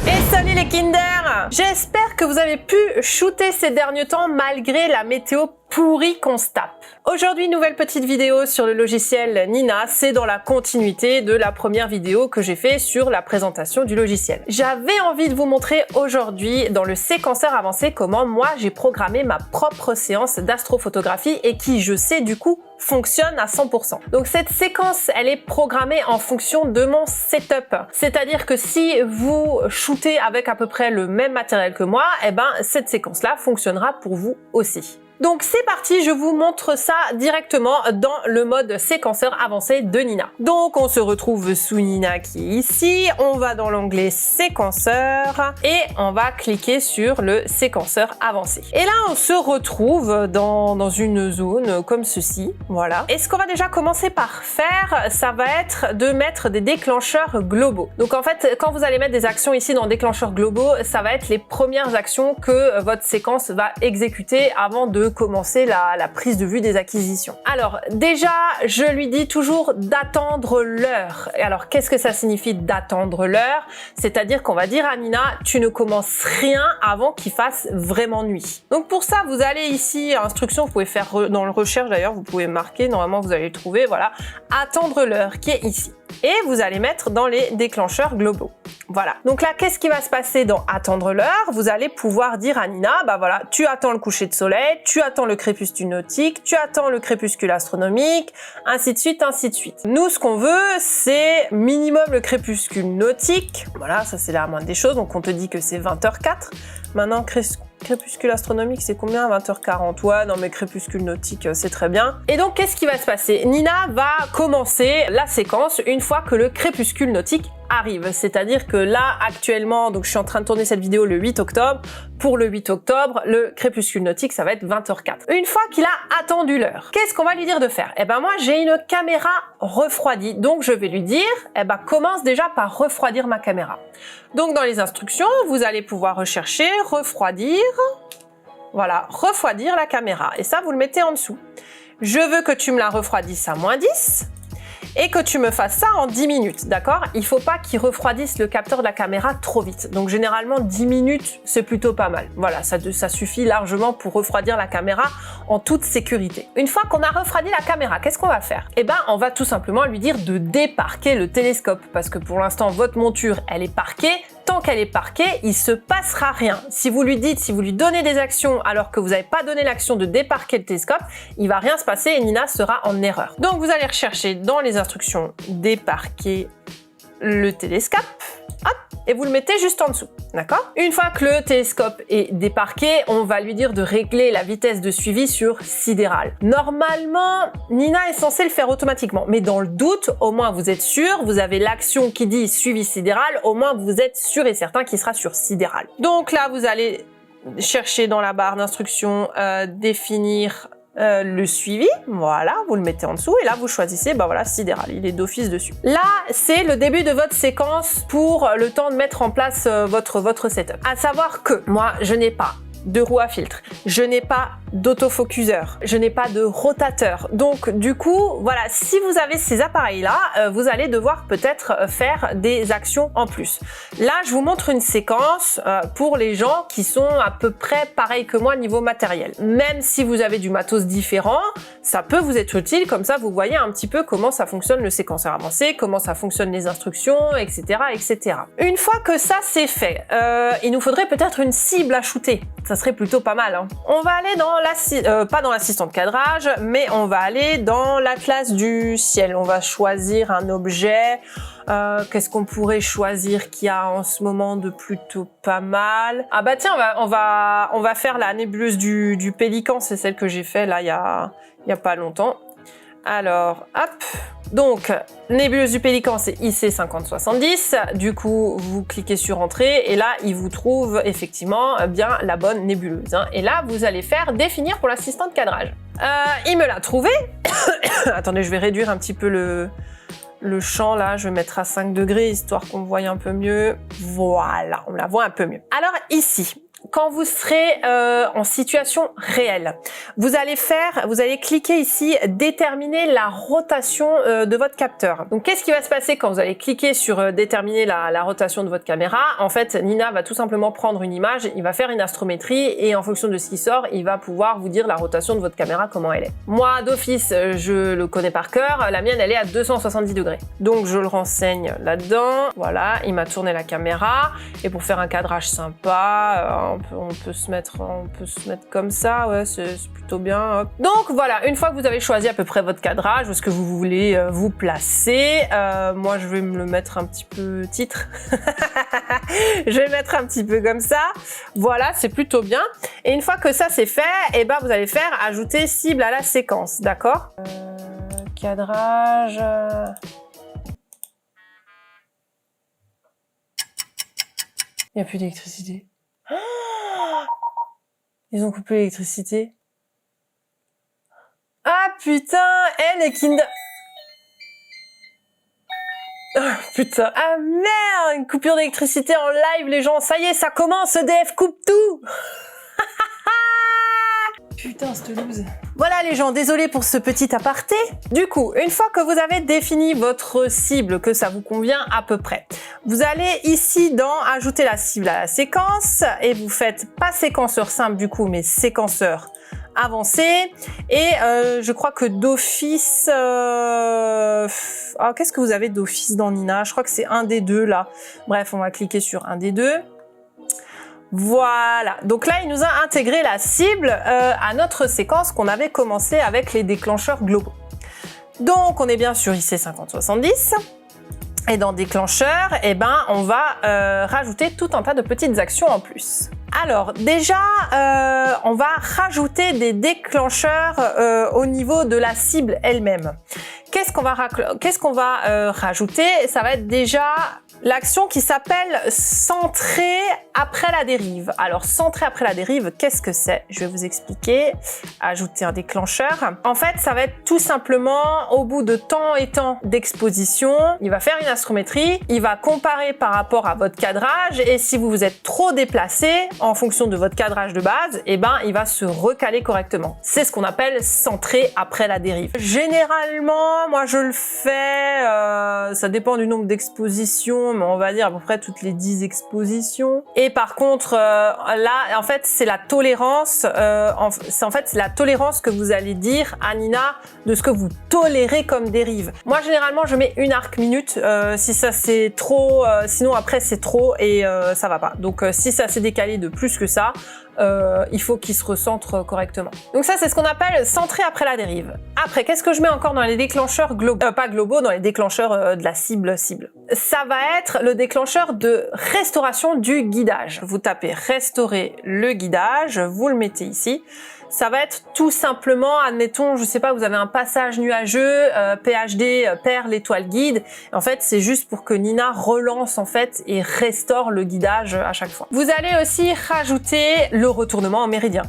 Et salut les Kinder! J'espère que vous avez pu shooter ces derniers temps malgré la météo pourrie qu'on se tape. Aujourd'hui, nouvelle petite vidéo sur le logiciel Nina, c'est dans la continuité de la première vidéo que j'ai fait sur la présentation du logiciel. J'avais envie de vous montrer aujourd'hui dans le séquenceur avancé comment moi j'ai programmé ma propre séance d'astrophotographie et qui, je sais du coup, fonctionne à 100%. Donc cette séquence, elle est programmée en fonction de mon setup. C'est-à-dire que si vous shootez avec à peu près le même matériel que moi, eh ben cette séquence-là fonctionnera pour vous aussi. Donc c'est parti, je vous montre ça directement dans le mode séquenceur avancé de Nina. Donc on se retrouve sous Nina qui est ici, on va dans l'onglet séquenceur et on va cliquer sur le séquenceur avancé. Et là on se retrouve dans une zone comme ceci, voilà. Et ce qu'on va déjà commencer par faire, ça va être de mettre des déclencheurs globaux. Donc en fait, quand vous allez mettre des actions ici dans déclencheurs globaux, ça va être les premières actions que votre séquence va exécuter avant de commencer la prise de vue des acquisitions. Alors déjà, je lui dis toujours d'attendre l'heure. Et alors qu'est-ce que ça signifie d'attendre l'heure? C'est-à-dire qu'on va dire à Nina, tu ne commences rien avant qu'il fasse vraiment nuit. Donc pour ça, vous allez ici, instruction, vous pouvez faire dans le recherche d'ailleurs, vous pouvez marquer, normalement vous allez le trouver, voilà, attendre l'heure qui est ici. Et vous allez mettre dans les déclencheurs globaux. Voilà. Donc là, qu'est-ce qui va se passer dans attendre l'heure? Vous allez pouvoir dire à Nina, bah voilà, tu attends le coucher de soleil, tu attends le crépuscule nautique, tu attends le crépuscule astronomique, ainsi de suite, ainsi de suite. Nous, ce qu'on veut, c'est minimum le crépuscule nautique. Voilà, ça c'est la moindre des choses. Donc on te dit que c'est 20h04. Maintenant, crépuscule astronomique, c'est combien? 20h40. Ouais, non mais crépuscule nautique, c'est très bien. Et donc, qu'est-ce qui va se passer? Nina va commencer la séquence une fois que le crépuscule nautique arrive. C'est-à-dire que là, actuellement, donc je suis en train de tourner cette vidéo le 8 octobre. Pour le 8 octobre, le crépuscule nautique, ça va être 20h04. Une fois qu'il a attendu l'heure, qu'est-ce qu'on va lui dire de faire? Eh ben moi, j'ai une caméra refroidie. Donc, je vais lui dire, eh ben commence déjà par refroidir ma caméra. Donc, dans les instructions, vous allez pouvoir rechercher refroidir. Voilà, refroidir la caméra. Et ça, vous le mettez en dessous. Je veux que tu me la refroidisses à -10 et que tu me fasses ça en 10 minutes, d'accord? Il faut pas qu'il refroidisse le capteur de la caméra trop vite. Donc généralement 10 minutes, c'est plutôt pas mal. Voilà, ça suffit largement pour refroidir la caméra en toute sécurité. Une fois qu'on a refroidi la caméra, qu'est-ce qu'on va faire? Eh ben, on va tout simplement lui dire de déparquer le télescope parce que pour l'instant, votre monture, elle est parquée. Tant qu'elle est parquée, il se passera rien. Si vous lui dites, si vous lui donnez des actions alors que vous n'avez pas donné l'action de déparquer le télescope, il va rien se passer et Nina sera en erreur. Donc vous allez rechercher dans les instructions déparquer le télescope, hop, et vous le mettez juste en dessous, d'accord? Une fois que le télescope est déparqué, on va lui dire de régler la vitesse de suivi sur sidéral. Normalement, Nina est censée le faire automatiquement, mais dans le doute, au moins vous êtes sûr, vous avez l'action qui dit suivi sidéral, au moins vous êtes sûr et certain qu'il sera sur sidéral. Donc là, vous allez chercher dans la barre d'instructions définir le suivi, voilà, vous le mettez en dessous et là vous choisissez, bah voilà, sidéral, il est d'office dessus. Là, c'est le début de votre séquence pour le temps de mettre en place votre setup. À savoir que moi, je n'ai pas de roue à filtre, je n'ai pas d'autofocuseur, je n'ai pas de rotateur. Donc du coup, voilà, si vous avez ces appareils-là, vous allez devoir peut-être faire des actions en plus. Là, je vous montre une séquence pour les gens qui sont à peu près pareils que moi niveau matériel. Même si vous avez du matos différent, ça peut vous être utile, comme ça vous voyez un petit peu comment ça fonctionne le séquenceur avancé, comment ça fonctionne les instructions, etc. etc. Une fois que ça c'est fait, il nous faudrait peut-être une cible à shooter. Ça serait plutôt pas mal, hein. On va aller dans pas dans l'assistant de cadrage, mais on va aller dans l'atlas du ciel. On va choisir un objet. Qu'est-ce qu'on pourrait choisir qu'il y a en ce moment de plutôt pas mal? Ah bah tiens, on va faire la nébuleuse du Pélican. C'est celle que j'ai fait là il y a pas longtemps. Alors, hop. Donc, nébuleuse du Pélican, c'est IC 5070. Du coup, vous cliquez sur Entrée et là, il vous trouve effectivement bien la bonne nébuleuse, hein. Et là, vous allez faire Définir pour l'assistant de cadrage. Il me l'a trouvé. Attendez, je vais réduire un petit peu le champ là. Je vais mettre à 5 degrés histoire qu'on voie un peu mieux. Voilà, on la voit un peu mieux. Alors ici, quand vous serez en situation réelle. Vous allez cliquer ici déterminer la rotation de votre capteur. Donc qu'est-ce qui va se passer quand vous allez cliquer sur déterminer la rotation de votre caméra? En fait, Nina va tout simplement prendre une image, il va faire une astrométrie et en fonction de ce qui sort, il va pouvoir vous dire la rotation de votre caméra, comment elle est. Moi, d'office, je le connais par cœur, la mienne elle est à 270 degrés. Donc je le renseigne là-dedans, voilà, il m'a tourné la caméra et pour faire un cadrage sympa, on peut se mettre comme ça, ouais, c'est plutôt bien. Hop. Donc voilà, une fois que vous avez choisi à peu près votre cadrage, où est-ce que vous voulez vous placer, moi je vais me le mettre un petit peu titre. Je vais le mettre un petit peu comme ça. Voilà, c'est plutôt bien. Et une fois que ça c'est fait, et ben vous allez faire ajouter cible à la séquence, d'accord? Cadrage. Il n'y a plus d'électricité. Ils ont coupé l'électricité. Ah putain, elle et Kinder... Oh, putain. Ah merde, une coupure d'électricité en live, les gens. Ça y est, ça commence, EDF coupe tout. Putain, cette loose. Voilà les gens, désolé pour ce petit aparté. Du coup, une fois que vous avez défini votre cible, que ça vous convient à peu près, vous allez ici dans ajouter la cible à la séquence et vous faites pas séquenceur simple du coup, mais séquenceur avancé. Et je crois que d'office... Ah, qu'est-ce que vous avez d'office dans Nina? Je crois que c'est un des deux là. Bref, on va cliquer sur un des deux. Voilà, donc là il nous a intégré la cible à notre séquence qu'on avait commencé avec les déclencheurs globaux. Donc on est bien sur IC5070 et dans déclencheur, eh ben, on va rajouter tout un tas de petites actions en plus. Alors déjà, on va rajouter des déclencheurs au niveau de la cible elle-même. Qu'est-ce qu'on va rajouter? Ça va être déjà l'action qui s'appelle centrer après la dérive. Alors centrer après la dérive, qu'est-ce que c'est? Je vais vous expliquer. Ajouter un déclencheur. En fait, ça va être tout simplement au bout de temps et temps d'exposition, il va faire une astrométrie, il va comparer par rapport à votre cadrage et si vous vous êtes trop déplacé en fonction de votre cadrage de base, eh ben il va se recaler correctement. C'est ce qu'on appelle centrer après la dérive. Généralement, moi je le fais, ça dépend du nombre d'expositions, mais on va dire à peu près toutes les 10 expositions. Et par contre, là, en fait, c'est la tolérance. En fait, c'est la tolérance que vous allez dire à Nina de ce que vous tolérez comme dérive. Moi, généralement, je mets une arc minute. Si ça c'est trop, sinon après c'est trop et ça va pas. Donc, si ça s'est décalé de plus que ça, il faut qu'il se recentre correctement. Donc ça, c'est ce qu'on appelle centrer après la dérive. Après, qu'est-ce que je mets encore dans les déclencheurs globaux, pas globaux, dans les déclencheurs de la cible. Ça va être le déclencheur de restauration du guidage. Vous tapez restaurer le guidage, vous le mettez ici. Ça va être tout simplement, admettons, je sais pas, vous avez un passage nuageux, PHD, perd l'étoile guide. En fait, c'est juste pour que Nina relance en fait et restaure le guidage à chaque fois. Vous allez aussi rajouter le retournement en méridien.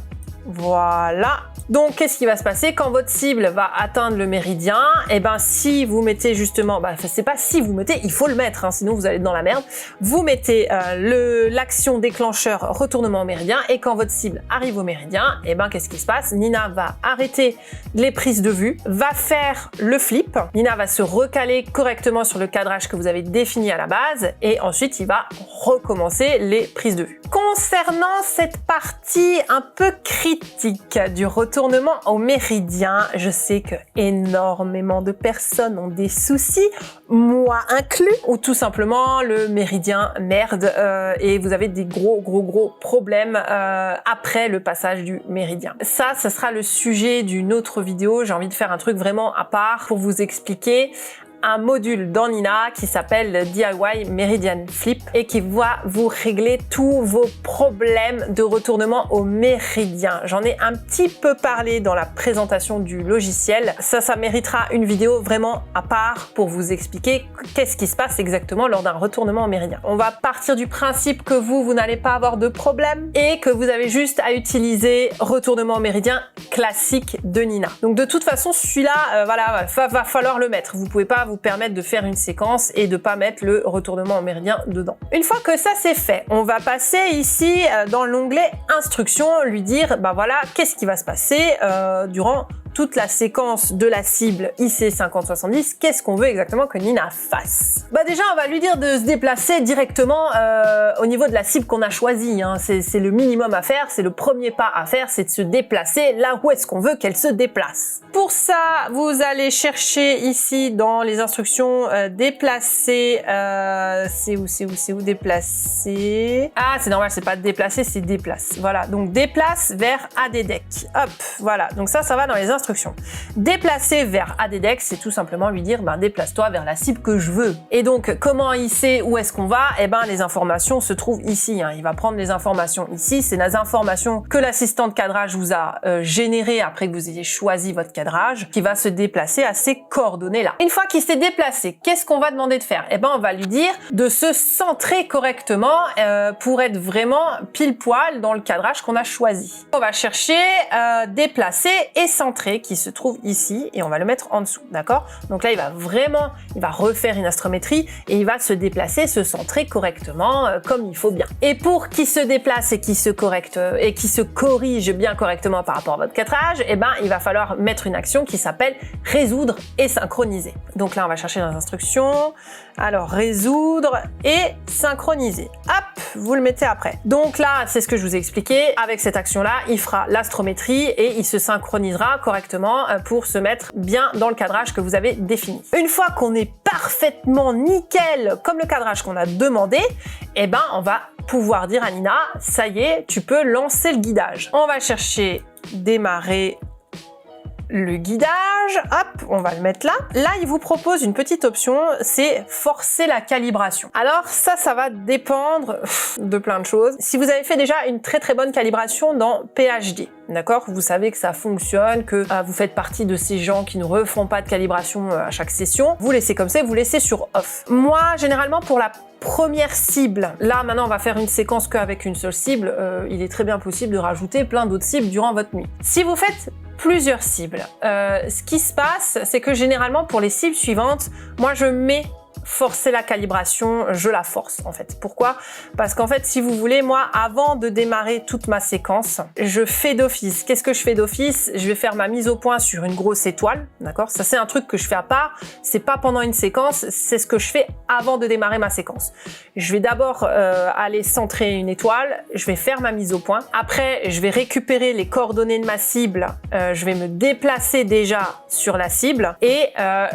Voilà. Donc, qu'est-ce qui va se passer quand votre cible va atteindre le méridien? Eh ben, si vous mettez justement, c'est pas si vous mettez, il faut le mettre, hein, sinon vous allez être dans la merde. Vous mettez l'action déclencheur retournement au méridien et quand votre cible arrive au méridien, eh ben, qu'est-ce qui se passe? Nina va arrêter les prises de vue, va faire le flip. Nina va se recaler correctement sur le cadrage que vous avez défini à la base et ensuite il va recommencer les prises de vue. Concernant cette partie un peu critique du retournement au méridien, je sais que énormément de personnes ont des soucis, moi inclus, ou tout simplement le méridien merde et vous avez des gros problèmes après le passage du méridien. Ça sera le sujet d'une autre vidéo. J'ai envie de faire un truc vraiment à part pour vous expliquer un module dans Nina qui s'appelle DIY Meridian Flip et qui va vous régler tous vos problèmes de retournement au méridien. J'en ai un petit peu parlé dans la présentation du logiciel. Ça méritera une vidéo vraiment à part pour vous expliquer qu'est-ce qui se passe exactement lors d'un retournement au méridien. On va partir du principe que vous n'allez pas avoir de problème et que vous avez juste à utiliser retournement au méridien classique de Nina. Donc de toute façon, celui-là, voilà, va falloir le mettre. Vous pouvez pas vous permettre de faire une séquence et de pas mettre le retournement en méridien dedans. Une fois que ça c'est fait, on va passer ici dans l'onglet instructions, lui dire bah voilà, qu'est-ce qui va se passer durant toute la séquence de la cible IC5070, qu'est-ce qu'on veut exactement que Nina fasse? Bah déjà, on va lui dire de se déplacer directement au niveau de la cible qu'on a choisie. Hein. C'est le minimum à faire, c'est le premier pas à faire, c'est de se déplacer là où est-ce qu'on veut qu'elle se déplace. Pour ça, vous allez chercher ici dans les instructions déplacer. C'est où déplacer? Ah, c'est normal, c'est pas déplacer, c'est déplace. Voilà, donc déplace vers ADDEC. Hop, voilà. Donc ça va dans les instructions. Déplacer vers ADDEC, c'est tout simplement lui dire ben, déplace-toi vers la cible que je veux. Et donc comment il sait où est-ce qu'on va? Eh ben les informations se trouvent ici. Hein. Il va prendre les informations ici. C'est les informations que l'assistant de cadrage vous a générées après que vous ayez choisi votre cadrage, qui va se déplacer à ces coordonnées-là. Une fois qu'il s'est déplacé, qu'est-ce qu'on va demander de faire? Eh ben on va lui dire de se centrer correctement pour être vraiment pile poil dans le cadrage qu'on a choisi. On va chercher déplacer et centrer qui se trouve ici et on va le mettre en dessous, d'accord? Donc là, il va refaire une astrométrie et il va se déplacer, se centrer correctement comme il faut bien. Et pour qu'il se déplace et qu'il se corrige bien correctement par rapport à votre cadrage, eh ben, il va falloir mettre une action qui s'appelle résoudre et synchroniser. Donc là, on va chercher dans les instructions. Alors, résoudre et synchroniser. Hop, vous le mettez après. Donc là, c'est ce que je vous ai expliqué. Avec cette action-là, il fera l'astrométrie et il se synchronisera correctement pour se mettre bien dans le cadrage que vous avez défini. Une fois qu'on est parfaitement nickel comme le cadrage qu'on a demandé, eh ben, on va pouvoir dire à Nina, ça y est, tu peux lancer le guidage. On va chercher démarrer le guidage, hop, on va le mettre là. Là, il vous propose une petite option, c'est forcer la calibration. Alors ça va dépendre de plein de choses. Si vous avez fait déjà une très bonne calibration dans PHD, d'accord, vous savez que ça fonctionne, que vous faites partie de ces gens qui ne refont pas de calibration à chaque session, vous laissez comme ça, vous laissez sur off. Moi, généralement, pour la première cible, là maintenant on va faire une séquence qu'avec une seule cible, il est très bien possible de rajouter plein d'autres cibles durant votre nuit. Si vous faites plusieurs cibles, ce qui se passe, c'est que généralement pour les cibles suivantes, moi je mets forcer la calibration, je la force en fait. Pourquoi? Parce qu'en fait, si vous voulez, moi, avant de démarrer toute ma séquence, je fais d'office. Qu'est-ce que je fais d'office? Je vais faire ma mise au point sur une grosse étoile, d'accord? Ça, c'est un truc que je fais à part. C'est pas pendant une séquence, c'est ce que je fais avant de démarrer ma séquence. Je vais d'abord aller centrer une étoile, je vais faire ma mise au point. Après, je vais récupérer les coordonnées de ma cible, je vais me déplacer déjà sur la cible et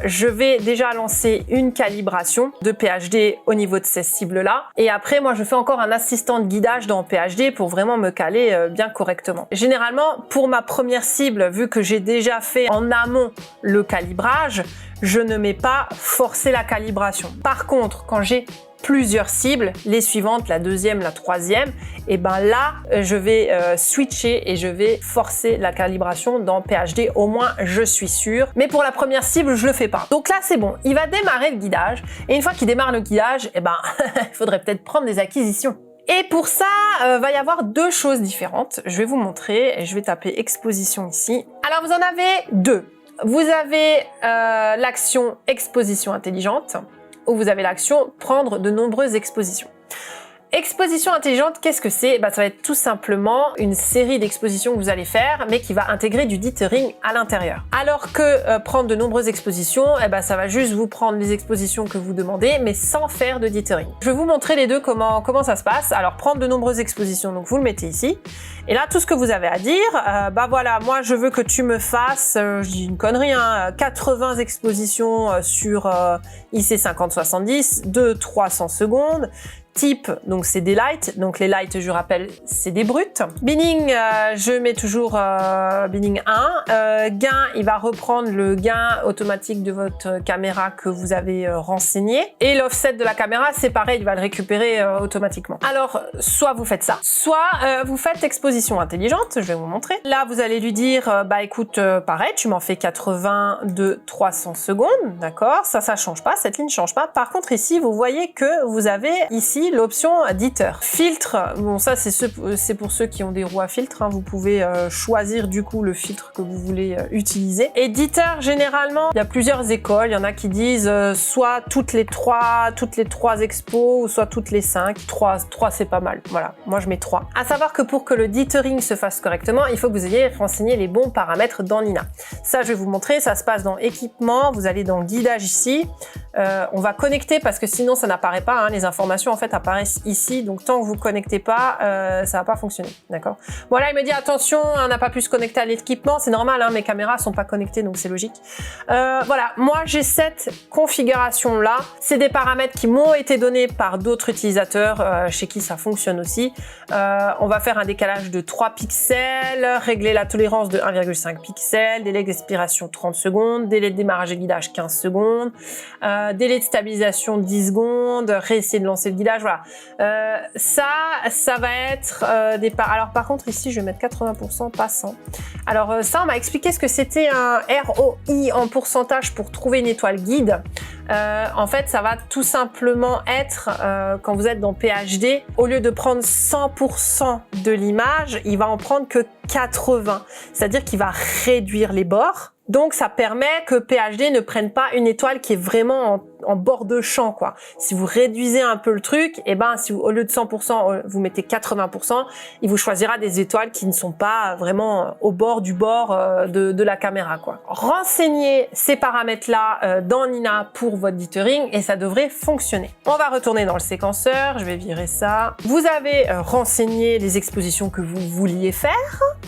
je vais déjà lancer une calibration de PHD au niveau de ces cibles-là. Et après, moi, je fais encore un assistant de guidage dans PHD pour vraiment me caler bien correctement. Généralement, pour ma première cible, vu que j'ai déjà fait en amont le calibrage, je ne mets pas forcer la calibration. Par contre, quand j'ai plusieurs cibles, les suivantes, la deuxième, la troisième, et ben là, je vais switcher et je vais forcer la calibration dans PHD, au moins je suis sûre. Mais pour la première cible, je le fais pas. Donc là, c'est bon, il va démarrer le guidage, et une fois qu'il démarre le guidage, et ben, il faudrait peut-être prendre des acquisitions. Et pour ça, va y avoir deux choses différentes. Je vais vous montrer, et je vais taper exposition ici. Alors, vous en avez deux. Vous avez l'action exposition intelligente, où vous avez l'action prendre de nombreuses expositions. Exposition intelligente, qu'est-ce que c'est? Ça va être tout simplement une série d'expositions que vous allez faire, mais qui va intégrer du dithering à l'intérieur. Alors que prendre de nombreuses expositions, ça va juste vous prendre les expositions que vous demandez, mais sans faire de dithering. Je vais vous montrer les deux comment ça se passe. Alors, prendre de nombreuses expositions, donc vous le mettez ici. Et là, tout ce que vous avez à dire, voilà, moi je veux que tu me fasses, je dis une connerie, 80 expositions sur IC5070 de 300 secondes. Type, donc c'est des lights, donc les lights, je rappelle, c'est des brutes. Binning, je mets toujours binning 1. Gain, il va reprendre le gain automatique de votre caméra que vous avez renseigné. Et l'offset de la caméra, c'est pareil, il va le récupérer automatiquement. Alors, soit vous faites ça, soit vous faites exposition intelligente, je vais vous montrer. Là, vous allez lui dire, écoute, pareil, tu m'en fais 80 de 300 secondes, d'accord? Ça change pas, cette ligne change pas. Par contre, ici, vous voyez que vous avez ici aussi l'option Ditheur. Filtre, bon ça c'est pour ceux qui ont des roues à filtre, hein. Vous pouvez choisir du coup le filtre que vous voulez utiliser. Et Ditheur, généralement, il y a plusieurs écoles. Il y en a qui disent soit toutes les trois expos ou soit toutes les 5. 3 c'est pas mal. Voilà, moi je mets 3. À savoir que pour que le dithering se fasse correctement, il faut que vous ayez renseigné les bons paramètres dans Nina. Ça, je vais vous montrer. Ça se passe dans équipement. Vous allez dans guidage ici. On va connecter parce que sinon ça n'apparaît pas. Hein. Les informations en fait apparaissent ici. Donc tant que vous connectez pas, ça va pas fonctionner. D'accord. Voilà, il me dit attention, on n'a pas pu se connecter à l'équipement. C'est normal, hein, mes caméras sont pas connectées, donc c'est logique. Voilà, moi j'ai cette configuration là. C'est des paramètres qui m'ont été donnés par d'autres utilisateurs chez qui ça fonctionne aussi. On va faire un décalage de 3 pixels, régler la tolérance de 1,5 pixels, délai d'expiration 30 secondes, délai de démarrage et guidage 15 secondes, délai de stabilisation 10 secondes, réessayer de lancer le guidage, voilà. Ça va être alors par contre ici je vais mettre 80%, pas 100. Alors ça on m'a expliqué ce que c'était un ROI en pourcentage pour trouver une étoile guide. En fait ça va tout simplement être quand vous êtes dans PHD, au lieu de prendre 100% de l'image, il va en prendre que 80, c'est-à-dire qu'il va réduire les bords. Donc ça permet que PHD ne prenne pas une étoile qui est vraiment en bord de champ, quoi. Si vous réduisez un peu le truc, et ben si vous, au lieu de 100%, vous mettez 80%, il vous choisira des étoiles qui ne sont pas vraiment au bord du bord de la caméra, quoi. Renseignez ces paramètres-là dans Nina pour votre dithering et ça devrait fonctionner. On va retourner dans le séquenceur, je vais virer ça. Vous avez renseigné les expositions que vous vouliez faire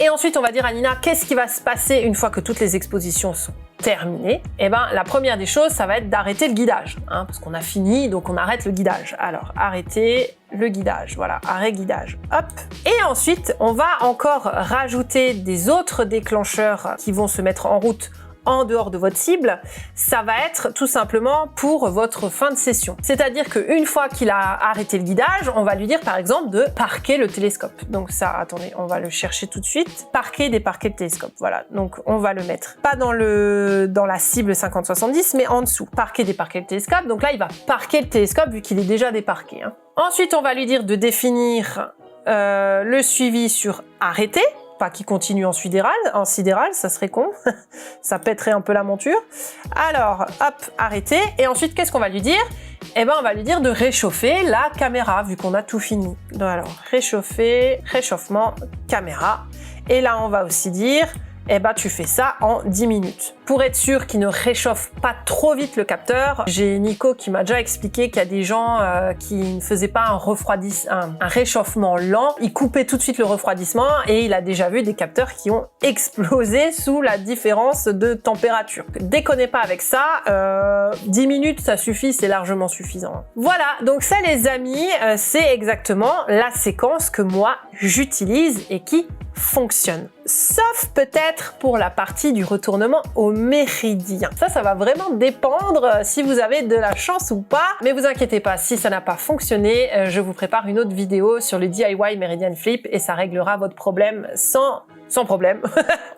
et ensuite on va dire à Nina qu'est-ce qui va se passer une fois que toutes les expositions sont terminées. Et ben la première des choses, ça va être d'arrêter le guidage, hein, parce qu'on a fini, donc on arrête le guidage. Alors arrêter le guidage, voilà, arrêt guidage, hop. Et ensuite, on va encore rajouter des autres déclencheurs qui vont se mettre en route en dehors de votre cible. Ça va être tout simplement pour votre fin de session. C'est-à-dire qu'une fois qu'il a arrêté le guidage, on va lui dire par exemple de parquer le télescope. Donc ça, attendez, on va le chercher tout de suite. Parquer, déparquer le télescope. Voilà, donc on va le mettre pas dans la cible 50-70, mais en dessous. Parquer, déparquer le télescope. Donc là, il va parquer le télescope vu qu'il est déjà déparqué. Hein. Ensuite, on va lui dire de définir le suivi sur arrêter. Pas qui continue en sidéral, ça serait con, ça pèterait un peu la monture. Alors, hop, arrêter. Et ensuite, qu'est-ce qu'on va lui dire? Eh ben, on va lui dire de réchauffer la caméra, vu qu'on a tout fini. Donc, alors, réchauffer, réchauffement, caméra. Et là, on va aussi dire, eh ben, tu fais ça en 10 minutes. Pour être sûr qu'il ne réchauffe pas trop vite le capteur, j'ai Nico qui m'a déjà expliqué qu'il y a des gens qui ne faisaient pas un réchauffement lent. Ils coupaient tout de suite le refroidissement et il a déjà vu des capteurs qui ont explosé sous la différence de température. Déconnez pas avec ça, 10 minutes ça suffit, c'est largement suffisant. Voilà, donc ça les amis, c'est exactement la séquence que moi j'utilise et qui fonctionne. Sauf peut-être pour la partie du retournement au méridien. Ça va vraiment dépendre si vous avez de la chance ou pas. Mais vous inquiétez pas, si ça n'a pas fonctionné, je vous prépare une autre vidéo sur le DIY Meridian Flip et ça réglera votre problème sans problème,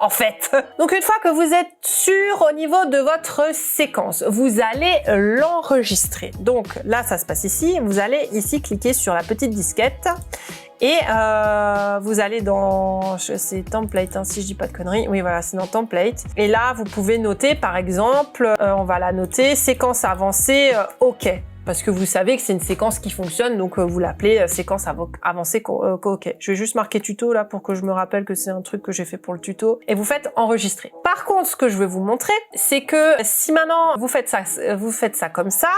en fait. Donc une fois que vous êtes sûr au niveau de votre séquence, vous allez l'enregistrer. Donc là, ça se passe ici. Vous allez ici cliquer sur la petite disquette et vous allez dans, c'est template, hein, si je dis pas de conneries. Oui, voilà, c'est dans template. Et là, vous pouvez noter, par exemple, on va la noter, séquence avancée, OK. Parce que vous savez que c'est une séquence qui fonctionne, donc vous l'appelez séquence avancée OK. Je vais juste marquer tuto là pour que je me rappelle que c'est un truc que j'ai fait pour le tuto. Et vous faites enregistrer. Par contre, ce que je vais vous montrer, c'est que si maintenant vous faites ça comme ça,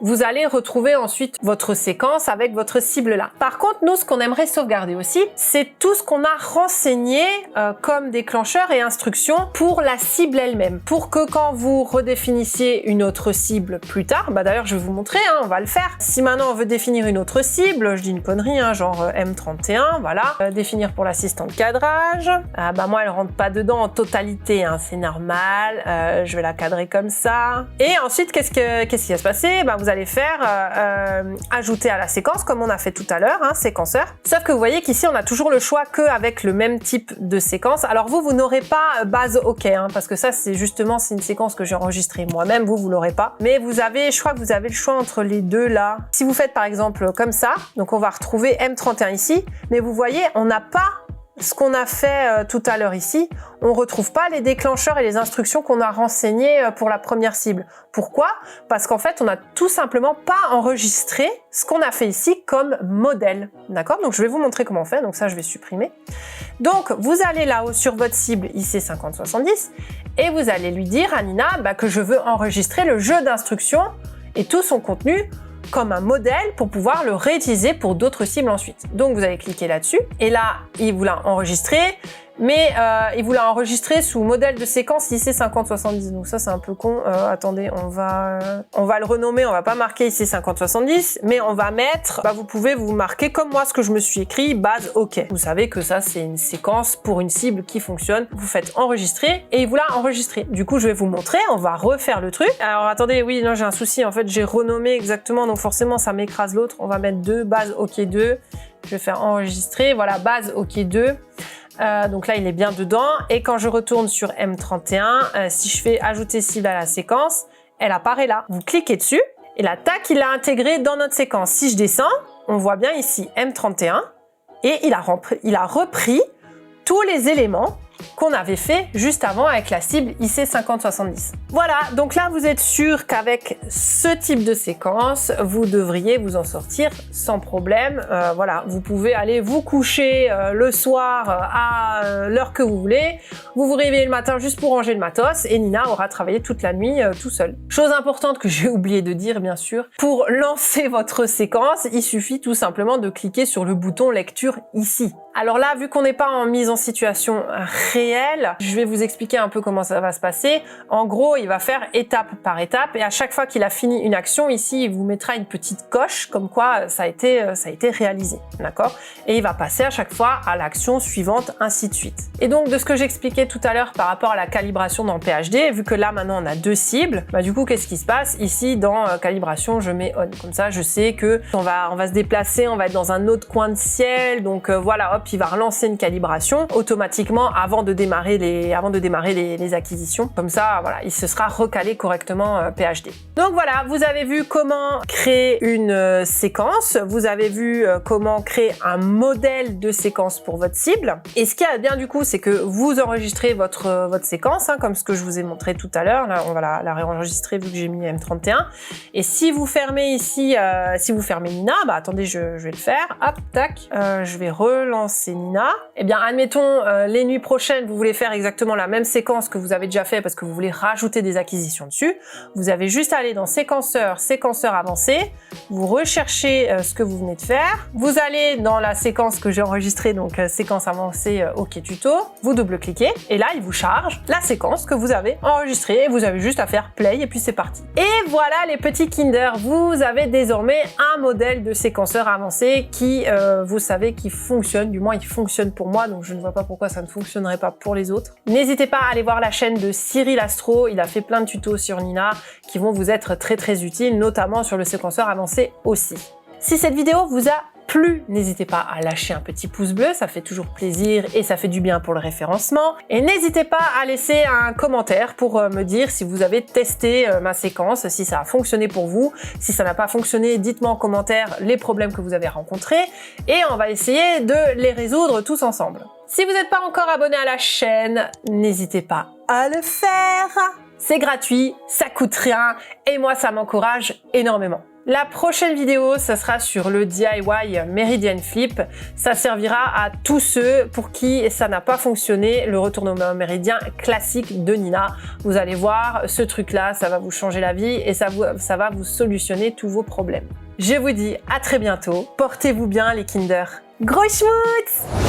vous allez retrouver ensuite votre séquence avec votre cible là. Par contre, nous, ce qu'on aimerait sauvegarder aussi, c'est tout ce qu'on a renseigné comme déclencheur et instruction pour la cible elle-même. Pour que quand vous redéfinissiez une autre cible plus tard, bah d'ailleurs, je vais vous montrer, hein, on va le faire. Si maintenant on veut définir une autre cible, je dis une connerie, hein, genre M31, voilà. Définir pour l'assistant de cadrage. Bah moi, elle rentre pas dedans en totalité, hein, c'est normal. Je vais la cadrer comme ça. Et ensuite, qu'est-ce qui va se passer? Bah vous allez faire ajouter à la séquence comme on a fait tout à l'heure, hein, séquenceur. Sauf que vous voyez qu'ici, on a toujours le choix qu'avec le même type de séquence. Alors vous n'aurez pas base OK, hein, parce que ça, c'est une séquence que j'ai enregistrée moi-même. Vous l'aurez pas. Mais vous avez, je crois que vous avez le choix entre entre les deux là. Si vous faites par exemple comme ça, donc on va retrouver M31 ici, mais vous voyez, on n'a pas ce qu'on a fait tout à l'heure ici, on retrouve pas les déclencheurs et les instructions qu'on a renseignées pour la première cible. Pourquoi? Parce qu'en fait, on n'a tout simplement pas enregistré ce qu'on a fait ici comme modèle. D'accord? Donc, je vais vous montrer comment on fait. Donc, ça, je vais supprimer. Donc, vous allez là-haut sur votre cible IC5070 et vous allez lui dire à Nina que je veux enregistrer le jeu d'instructions et tout son contenu comme un modèle pour pouvoir le réutiliser pour d'autres cibles ensuite. Donc vous allez cliquer là-dessus et là il vous l'a enregistré, mais il vous l'a enregistré sous modèle de séquence IC5070. Donc ça c'est un peu con. Attendez, on va le renommer, on va pas marquer IC5070, mais on va mettre, vous pouvez vous marquer comme moi ce que je me suis écrit, base OK. Vous savez que ça c'est une séquence pour une cible qui fonctionne. Vous faites enregistrer et il vous l'a enregistré. Du coup je vais vous montrer, on va refaire le truc. Alors attendez, oui, non j'ai un souci, en fait j'ai renommé exactement, donc forcément ça m'écrase l'autre. On va mettre 2, base OK 2. Je vais faire enregistrer, voilà, base OK 2. Donc là, il est bien dedans. Et quand je retourne sur M31, si je fais ajouter cible à la séquence, elle apparaît là. Vous cliquez dessus et là, tac, il l'a intégré dans notre séquence. Si je descends, on voit bien ici M31 et il a repris tous les éléments qu'on avait fait juste avant avec la cible IC5070. Voilà, donc là vous êtes sûr qu'avec ce type de séquence, vous devriez vous en sortir sans problème. Voilà, vous pouvez aller vous coucher le soir à l'heure que vous voulez, vous réveillez le matin juste pour ranger le matos et Nina aura travaillé toute la nuit tout seul. Chose importante que j'ai oublié de dire bien sûr, pour lancer votre séquence, il suffit tout simplement de cliquer sur le bouton lecture ici. Alors là, vu qu'on n'est pas en mise en situation réelle, je vais vous expliquer un peu comment ça va se passer. En gros, il va faire étape par étape et à chaque fois qu'il a fini une action, ici, il vous mettra une petite coche comme quoi ça a été réalisé, d'accord? Et il va passer à chaque fois à l'action suivante, ainsi de suite. Et donc, de ce que j'expliquais tout à l'heure par rapport à la calibration dans PHD, vu que là, maintenant, on a 2 cibles, du coup, qu'est-ce qui se passe? Ici, dans calibration, je mets on. Comme ça, je sais que on va se déplacer, on va être dans un autre coin de ciel, donc voilà, hop, il va relancer une calibration automatiquement avant de démarrer les acquisitions. Comme ça, voilà, il se sera recalé correctement PHD. Donc voilà, vous avez vu comment créer une séquence, vous avez vu comment créer un modèle de séquence pour votre cible. Et ce qui est bien du coup, c'est que vous enregistrez votre séquence, comme ce que je vous ai montré tout à l'heure. Là, on va la réenregistrer vu que j'ai mis M31. Et si vous fermez ici, si vous fermez Nina, attendez, je vais le faire. Hop, tac, je vais relancer Nina. Eh bien, admettons, les nuits prochaines, vous voulez faire exactement la même séquence que vous avez déjà fait parce que vous voulez rajouter des acquisitions dessus. Vous avez juste à aller dans séquenceur avancé, vous recherchez ce que vous venez de faire. Vous allez dans la séquence que j'ai enregistrée, donc séquence avancée OK tuto. Vous double-cliquez et là, il vous charge la séquence que vous avez enregistrée et vous avez juste à faire play et puis c'est parti. Et voilà les petits Kinder, vous avez désormais un modèle de séquenceur avancé qui, vous savez, qui fonctionne, du moins il fonctionne pour moi, donc je ne vois pas pourquoi ça ne fonctionnerait pas pour les autres. N'hésitez pas à aller voir la chaîne de Cyril Astro, il a fait plein de tutos sur Nina qui vont vous être très très utiles, notamment sur le séquenceur avancé aussi. Si cette vidéo vous a plu, n'hésitez pas à lâcher un petit pouce bleu, ça fait toujours plaisir et ça fait du bien pour le référencement. Et n'hésitez pas à laisser un commentaire pour me dire si vous avez testé ma séquence, si ça a fonctionné pour vous. Si ça n'a pas fonctionné, dites-moi en commentaire les problèmes que vous avez rencontrés et on va essayer de les résoudre tous ensemble. Si vous n'êtes pas encore abonné à la chaîne, n'hésitez pas à le faire. C'est gratuit, ça coûte rien et moi ça m'encourage énormément. La prochaine vidéo, ça sera sur le DIY Meridian Flip. Ça servira à tous ceux pour qui ça n'a pas fonctionné, le retournement méridien classique de Nina. Vous allez voir, ce truc-là, ça va vous changer la vie et ça va vous solutionner tous vos problèmes. Je vous dis à très bientôt. Portez-vous bien les Kinder. Gros schmutz!